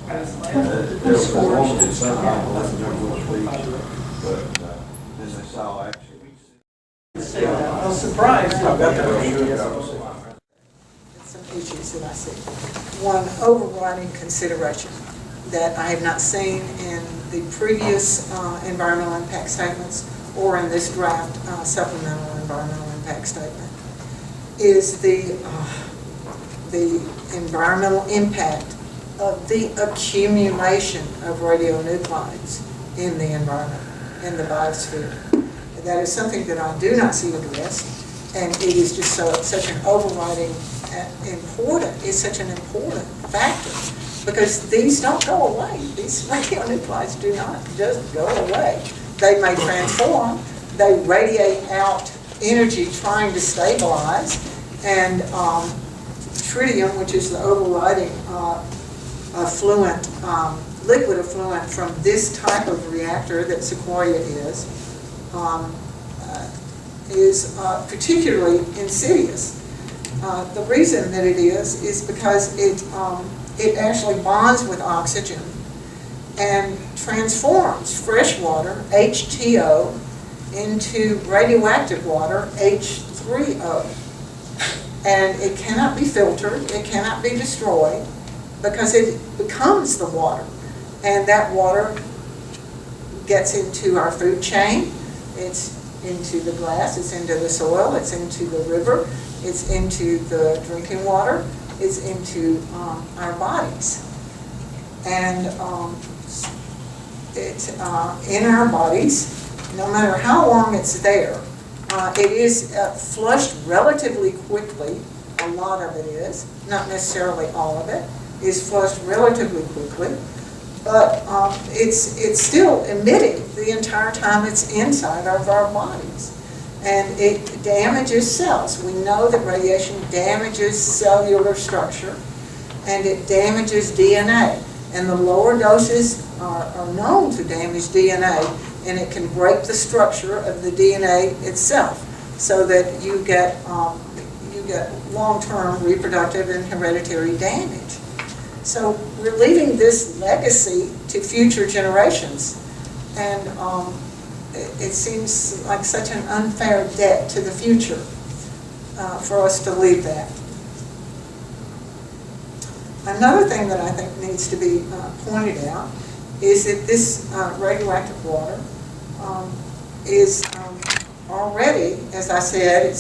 There was a woman that somehow, I don't remember which beach, but as they saw actually. I was surprised. I've got the brochure. Some issues that I see. One overriding consideration that I have not seen in the previous environmental impact statements or in this draft supplemental environmental impact statement is the environmental impact of the accumulation of radionuclides in the environment, in the biosphere. That is something that I do not see addressed, and it is just such an overriding it's such an important factor, because these don't go away. These radionuclides do not just go away. They may transform, they radiate out energy trying to stabilize, and tritium, which is the overriding liquid effluent from this type of reactor that Sequoyah is particularly insidious. The reason that it is because it actually bonds with oxygen and transforms fresh water, H2O, into radioactive water, H3O. And it cannot be filtered, it cannot be destroyed, because it becomes the water. And that water gets into our food chain, it's into the grass, it's into the soil, it's into the river, it's into the drinking water, it's into our bodies. And it's in our bodies, no matter how long it's there. It is flushed relatively quickly. A lot of it is, not necessarily all of it, is flushed relatively quickly. But it's still emitting the entire time it's inside of our bodies. And it damages cells. We know that radiation damages cellular structure, and it damages DNA. And the lower doses are known to damage DNA, and it can break the structure of the DNA itself, so that you get long-term reproductive and hereditary damage. So we're leaving this legacy to future generations, and it seems like such an unfair debt to the future for us to leave that. Another thing that I think needs to be pointed out is that this radioactive water is already, as I said,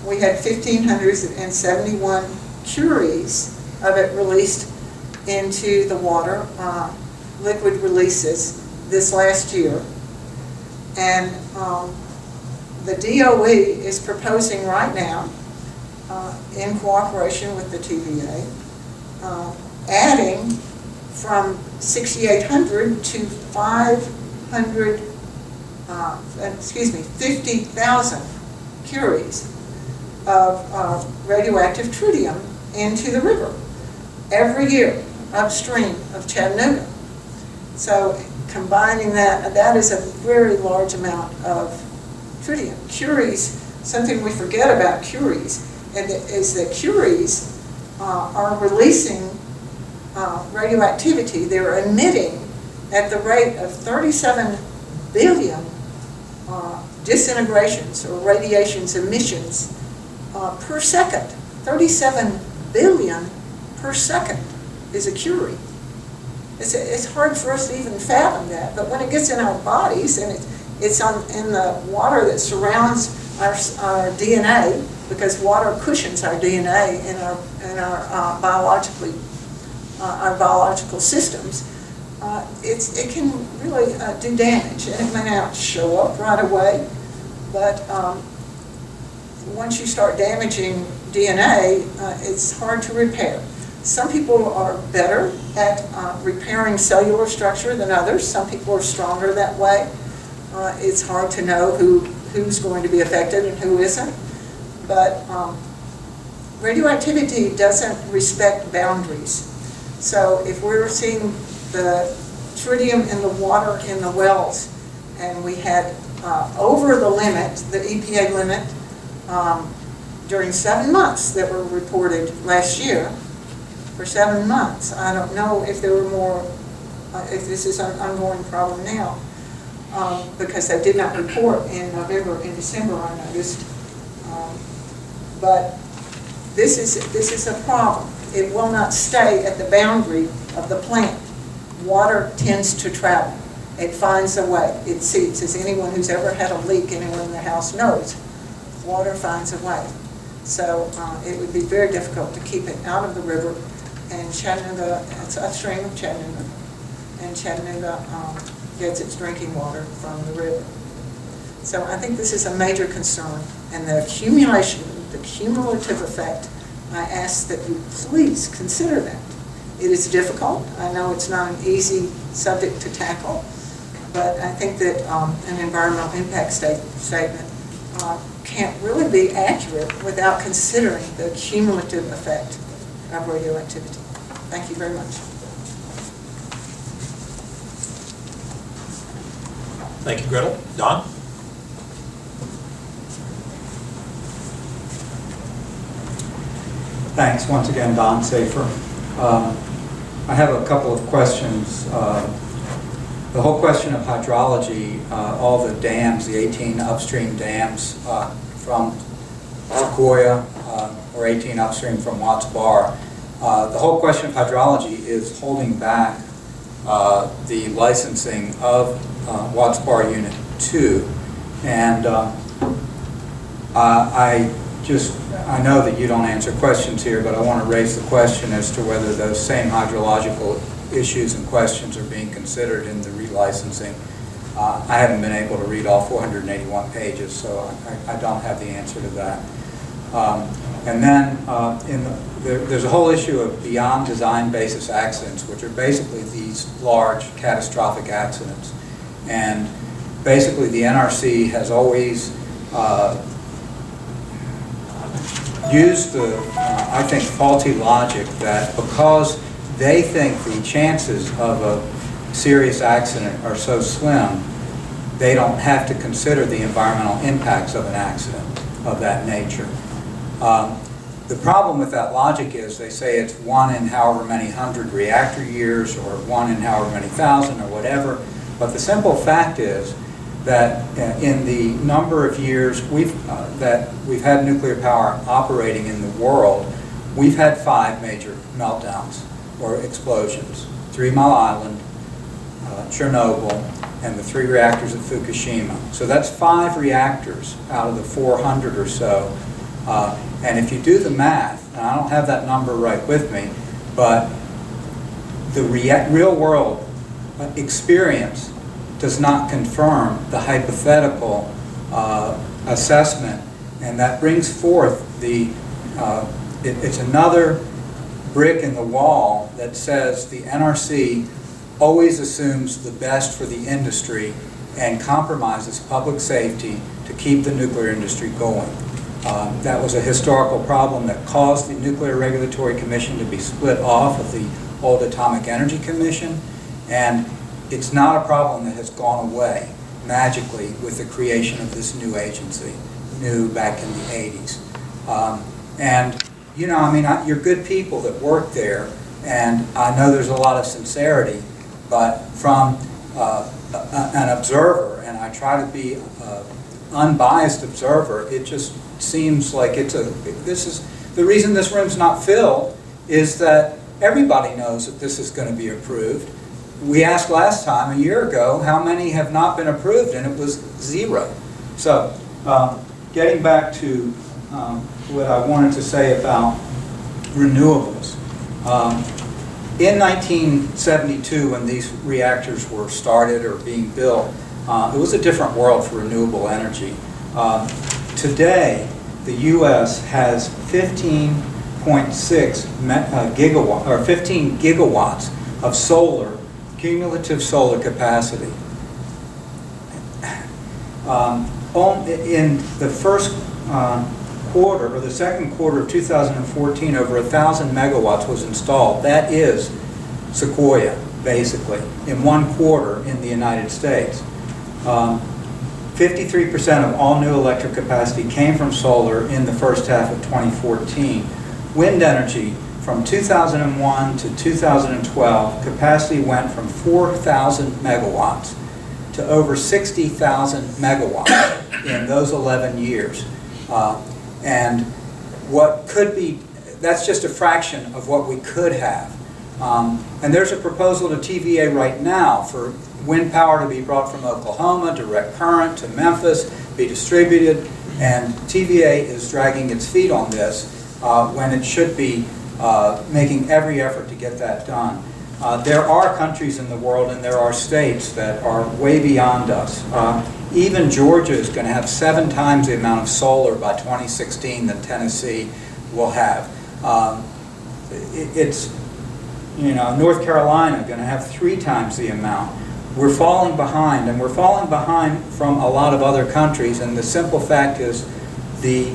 we had 1,571 curies of it released into the water, liquid releases this last year. And the DOE is proposing right now, in cooperation with the TVA, adding from 6,800 to 50,000 curies of radioactive tritium into the river every year upstream of Chattanooga. So combining that is a very large amount of tritium. Curies, something we forget about curies, is that curies are releasing radioactivity. They're emitting at the rate of 37 billion disintegrations or radiations emissions per second. 37 billion per second is a curie. It's hard for us to even fathom that, but when it gets in our bodies and it's in the water that surrounds our DNA, because water cushions our DNA in our biological systems, it can really do damage, and it may not show up right away, but once you start damaging DNA, it's hard to repair. Some people are better at repairing cellular structure than others. Some people are stronger that way. It's hard to know who's going to be affected and who isn't. But radioactivity doesn't respect boundaries. So if we're seeing the tritium in the water in the wells, and we had over the limit, the EPA limit, during 7 months that were reported last year, for 7 months. I don't know if there were more, if this is an ongoing problem now, because they did not report in November and December, I noticed. But this is a problem. It will not stay at the boundary of the plant. Water tends to travel. It finds a way. It seeps. As anyone who's ever had a leak, anyone in the house knows, water finds a way. So it would be very difficult to keep it out of the river, and Chattanooga, it's upstream of Chattanooga, and Chattanooga gets its drinking water from the river. So I think this is a major concern, and the accumulation, the cumulative effect, I ask that you please consider that. It is difficult. I know it's not an easy subject to tackle, but I think that an environmental impact statement can't really be accurate without considering the cumulative effect of radioactivity. Thank you very much. Thank you, Gretel. Don? Thanks. Once again, Don Safer. I have a couple of questions. The whole question of hydrology, all the dams, the 18 upstream dams from Sequoyah or 18 upstream from Watts Bar, the whole question of hydrology is holding back the licensing of Watts Bar Unit 2. And I know that you don't answer questions here, but I want to raise the question as to whether those same hydrological issues and questions are being considered in the relicensing. I haven't been able to read all 481 pages, so I don't have the answer to that. And then there's a whole issue of beyond design basis accidents, which are basically these large catastrophic accidents. And basically the NRC has always used the, I think, faulty logic that because they think the chances of a serious accident are so slim, they don't have to consider the environmental impacts of an accident of that nature. The problem with that logic is they say it's 1 in however many 100 reactor years or 1 in however many 1,000 or whatever, but the simple fact is that in the number of years that we've had nuclear power operating in the world, we've had 5 major meltdowns or explosions. 3 Mile Island, Chernobyl, and the 3 reactors at Fukushima. So that's 5 reactors out of the 400 or so. And if you do the math, and I don't have that number right with me, but the real world experience does not confirm the hypothetical assessment, and that brings forth the, it's another brick in the wall that says the NRC always assumes the best for the industry and compromises public safety to keep the nuclear industry going. That was a historical problem that caused the Nuclear Regulatory Commission to be split off of the old Atomic Energy Commission, and it's not a problem that has gone away magically with the creation of this new agency, new back in the 80s. And, you know, I mean, you're good people that work there, and I know there's a lot of sincerity, but from an observer, and I try to be an unbiased observer, it just seems like this is the reason this room's not filled is that everybody knows that this is going to be approved. We asked last time, a year ago, how many have not been approved, and it was 0. So, getting back to what I wanted to say about renewables. In 1972, when these reactors were started or being built, it was a different world for renewable energy. Today, the U.S. has 15.6 gigawatt, or 15 gigawatts of solar, cumulative solar capacity. In the first quarter, or the second quarter of 2014, over 1,000 megawatts was installed. That is Sequoyah, basically, in 1 quarter in the United States. 53% of all new electric capacity came from solar in the first half of 2014. Wind energy, from 2001 to 2012, capacity went from 4,000 megawatts to over 60,000 megawatts in those 11 years. And what could be, that's just a fraction of what we could have. And there's a proposal to TVA right now for wind power to be brought from Oklahoma, direct current to Memphis, be distributed, and TVA is dragging its feet on this when it should be making every effort to get that done. There are countries in the world and there are states that are way beyond us. Even Georgia is going to have 7 times the amount of solar by 2016 that Tennessee will have. North Carolina going to have 3 times the amount. We're falling behind, and we're falling behind from a lot of other countries, and the simple fact is the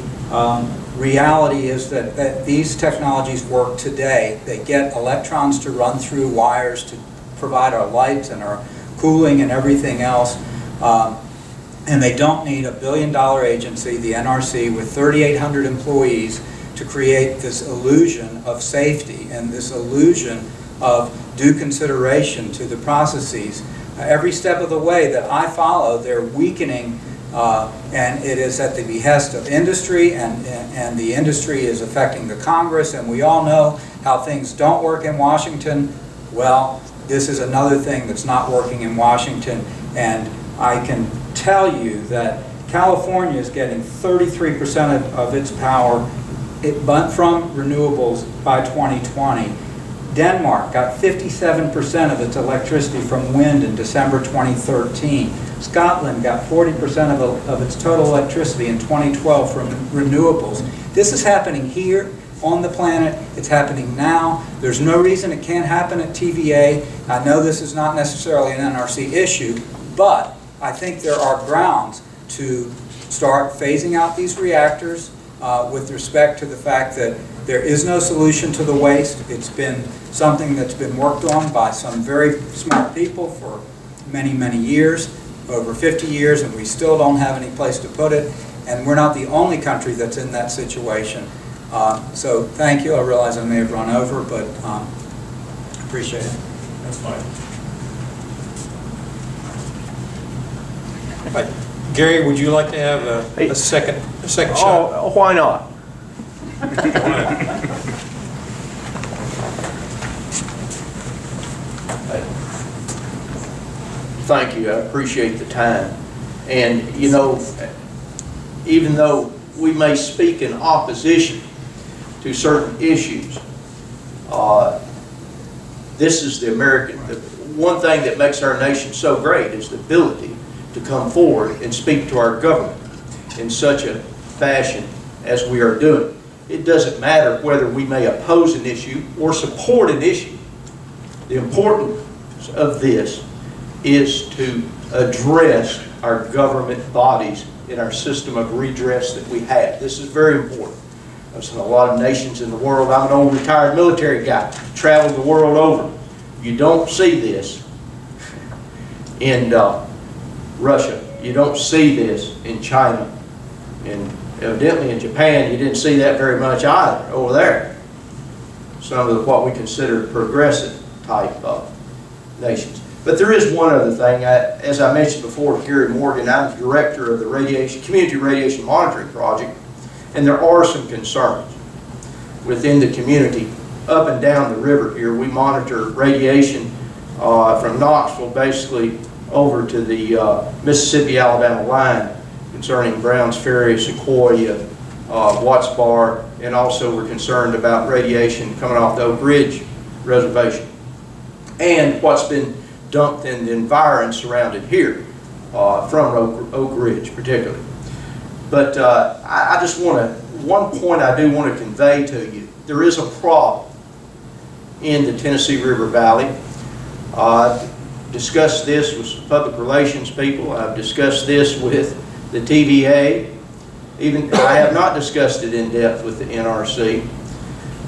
reality is that these technologies work today. They get electrons to run through wires to provide our lights and our cooling and everything else, and they don't need a billion-dollar agency, the NRC, with 3,800 employees to create this illusion of safety and this illusion of due consideration to the processes. Every step of the way that I follow, they're weakening, and it is at the behest of industry, and the industry is affecting the Congress, and we all know how things don't work in Washington. Well, this is another thing that's not working in Washington, and I can tell you that California is getting 33% of its power from renewables by 2020. Denmark got 57% of its electricity from wind in December 2013. Scotland got 40% of its total electricity in 2012 from renewables. This is happening here on the planet. It's happening now. There's no reason it can't happen at TVA. I know this is not necessarily an NRC issue, but I think there are grounds to start phasing out these reactors with respect to the fact that there is no solution to the waste. It's been something that's been worked on by some very smart people for many, many years, over 50 years, and we still don't have any place to put it. And we're not the only country that's in that situation. So thank you. I realize I may have run over, but appreciate it. That's fine. All right. Gary, would you like to have a second shot? Oh, why not? Thank you. I appreciate the time. And, you know, even though we may speak in opposition to certain issues, this is the one thing that makes our nation so great is the ability to come forward and speak to our government in such a fashion as we are doing. It doesn't matter whether we may oppose an issue or support an issue. The importance of this is to address our government bodies in our system of redress that we have. This is very important. I've seen a lot of nations in the world. I'm an old retired military guy, traveled the world over. You don't see this in Russia. You don't see this in China. And evidently in Japan, you didn't see that very much either over there. Some of what we consider progressive type of nations. But there is one other thing. As I mentioned before, Gary Morgan, I'm the director of the Community Radiation Monitoring Project, and there are some concerns within the community. Up and down the river here, we monitor radiation from Knoxville basically over to the Mississippi-Alabama line concerning Browns Ferry, Sequoyah, Watts Bar, and also we're concerned about radiation coming off the Oak Ridge Reservation and what's been dumped in the environs surrounded here from Oak Ridge particularly. But I just want to, one point I do want to convey to you, there is a problem in the Tennessee River Valley. I've discussed this with public relations people. I've discussed this with the TVA. Even I have not discussed it in depth with the NRC,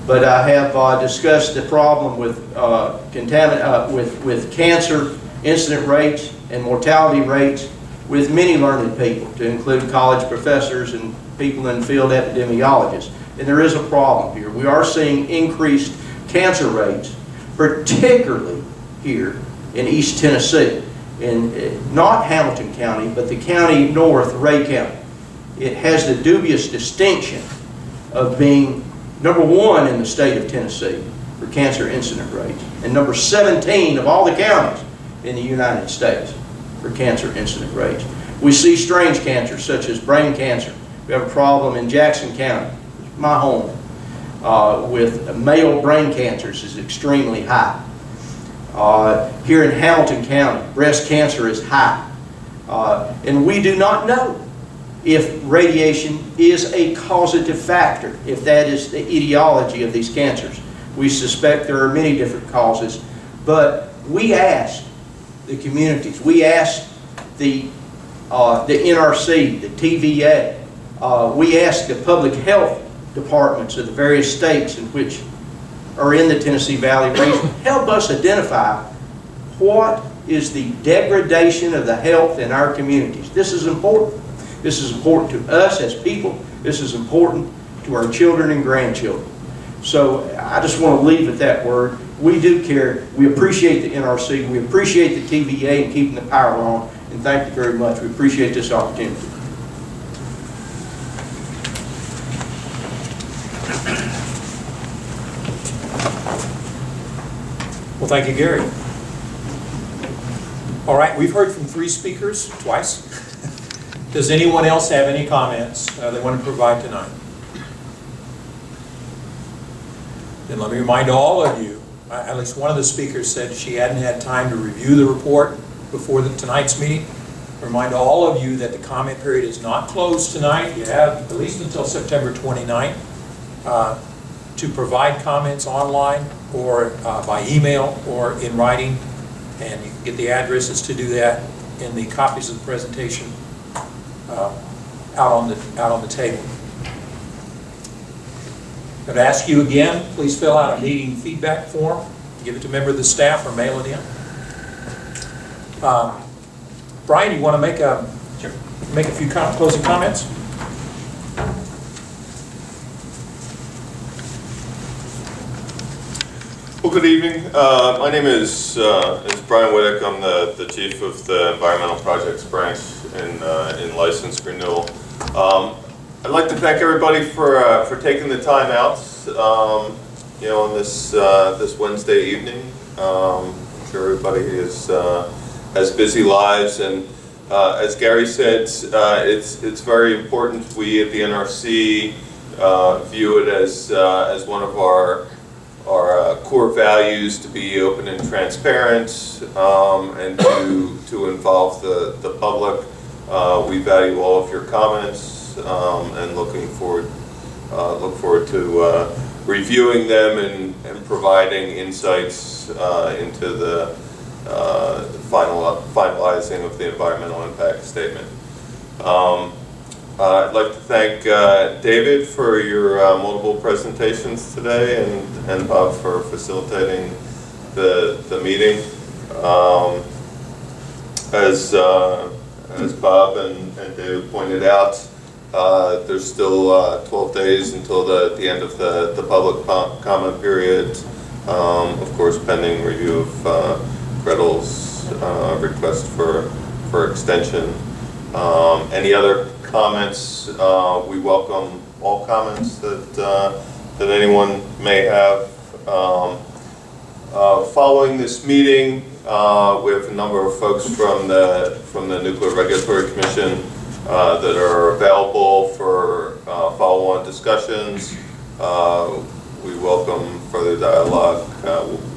but I have discussed the problem with with cancer incident rates and mortality rates with many learned people, to include college professors and people in field epidemiologists. And there is a problem here. We are seeing increased cancer rates, particularly here in East Tennessee, in not Hamilton County, but the county north, Ray County. It has the dubious distinction of being number 1 in the state of Tennessee for cancer incident rates, and number 17 of all the counties in the United States for cancer incident rates. We see strange cancers such as brain cancer. We have a problem in Jackson County, my home, with male brain cancers is extremely high. Here in Hamilton County, breast cancer is high. And we do not know if radiation is a causative factor, if that is the etiology of these cancers. We suspect there are many different causes, but we asked the communities, we asked the NRC, the TVA, we asked the public health departments of the various states in which are in the Tennessee Valley region, help us identify what is the degradation of the health in our communities. This is important. This is important to us as people. This is important to our children and grandchildren. So I just want to leave at that word. We do care. We appreciate the NRC. We appreciate the TVA and keeping the power on. And thank you very much. We appreciate this opportunity. Well, thank you, Gary. All right, we've heard from 3 speakers twice. Does anyone else have any comments they want to provide tonight? Then let me remind all of you, at least one of the speakers said she hadn't had time to review the report before tonight's meeting. Remind all of you that the comment period is not closed tonight. You have at least until September 29th to provide comments online or by email or in writing, and you can get the addresses to do that in the copies of the presentation out on the table. I'm going to ask you again, please fill out a meeting feedback form, give it to a member of the staff or mail it in. Brian, you want to make a few closing comments? Well, good evening. My name is Brian Whittick. I'm the chief of the Environmental Projects Branch in license renewal. I'd like to thank everybody for taking the time out, on this Wednesday evening. I'm sure everybody has busy lives, and as Gary said, it's very important we at the NRC view it as one of our core values to be open and transparent, and to involve the public. We value all of your comments, and look forward to reviewing them and providing insights into the finalizing of the environmental impact statement. I'd like to thank David for your multiple presentations today, and Bob for facilitating the meeting. As Bob and David pointed out, there's still 12 days until the end of the public comment period, of course pending review of Gretel's request for extension. Any other comments? We welcome all comments that anyone may have. Following this meeting, we have a number of folks from the Nuclear Regulatory Commission that are available for follow-on discussions. We welcome further dialogue.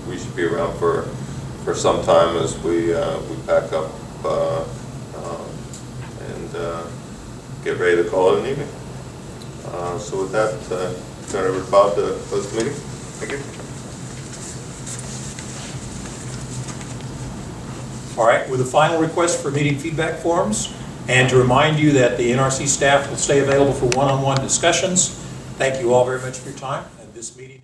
We should be around for some time as we pack up and get ready to call it an evening. So with that, turn it over to Bob to close the meeting. Thank you. All right, with a final request for meeting feedback forms, and to remind you that the NRC staff will stay available for one-on-one discussions. Thank you all very much for your time, and this meeting